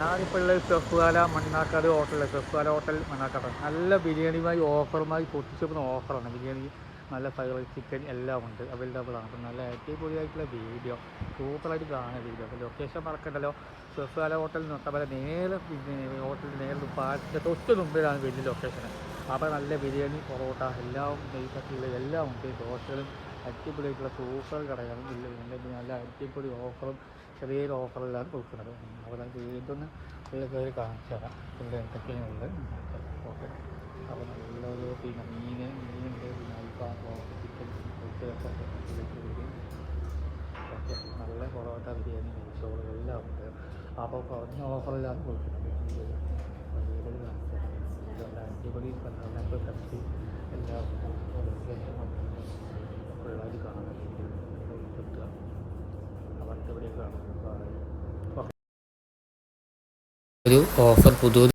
ഞാനിപ്പോൾ ഉള്ളത് സെഫ്വാല മണ്ണാക്കാട് ഹോട്ടലിൽ സെഫ്വാല ഹോട്ടൽ മണ്ണാക്കാട് നല്ല ബിരിയാണിയുമായി ഓഫറുമായി പൊട്ടിച്ചെടുക്കുന്ന ഓഫറാണ്. ബിരിയാണി നല്ല ഫ്രൈഡ് ചിക്കൻ എല്ലാം ഉണ്ട്, അവൈലബിൾ ആണ്. അപ്പം നല്ല അടിപൊളിയായിട്ടുള്ള വീഡിയോ സൂപ്പറായിട്ട് കാണുന്ന വീഡിയോ. അപ്പോൾ ലൊക്കേഷൻ മറക്കണ്ടല്ലോ, സെഫ്വാല ഹോട്ടൽ നൊട്ടപ്പല നേരെ ഹോട്ടലിൽ നേരെ പാലത്തിൻ്റെ തൊട്ട് മുമ്പിലാണ് വലിയ ലൊക്കേഷൻ. അപ്പോൾ നല്ല ബിരിയാണി പൊറോട്ട എല്ലാം നെയ്പത്തിയുള്ള എല്ലാം ഉണ്ട്. ദോശകളും അടിപൊളിയായിട്ടുള്ള സൂപ്പർ കടയാണ്. നല്ല അടിപൊളി ഓഫറും ചെറിയൊരു ഓഫറിലാണ് കൊടുക്കുന്നത്. അവിടെ വീട്ടിൽ ഉള്ള കയറി കാണിച്ചു തരാം ഇവിടെ എന്തൊക്കെയാണുള്ളത്. ഓക്കെ, അപ്പോൾ നല്ലൊരു പിന്നെ മീനുണ്ട്, പിന്നെ അൽഫാം ചിക്കൻ ഒക്കെ ഓക്കെ, നല്ല പൊറോട്ട ബിരിയാണി നെയ്ച്ചോറ് എല്ലാം ഉണ്ട്. അപ്പോൾ കുറഞ്ഞ ഓഫറിലാണ് കൊടുക്കുന്നത്. വീടുകൾ കാണിച്ചു തരാം. ഇതുകൊണ്ട് അടിപൊളി പന്ത്രണ്ട് കത്തി എല്ലാം പിള്ളേർ കാണുന്നത് കിട്ടുക അവർക്ക് ഇവിടെ കാണുന്നത്. ഒരു ഓഫർ പുതിയ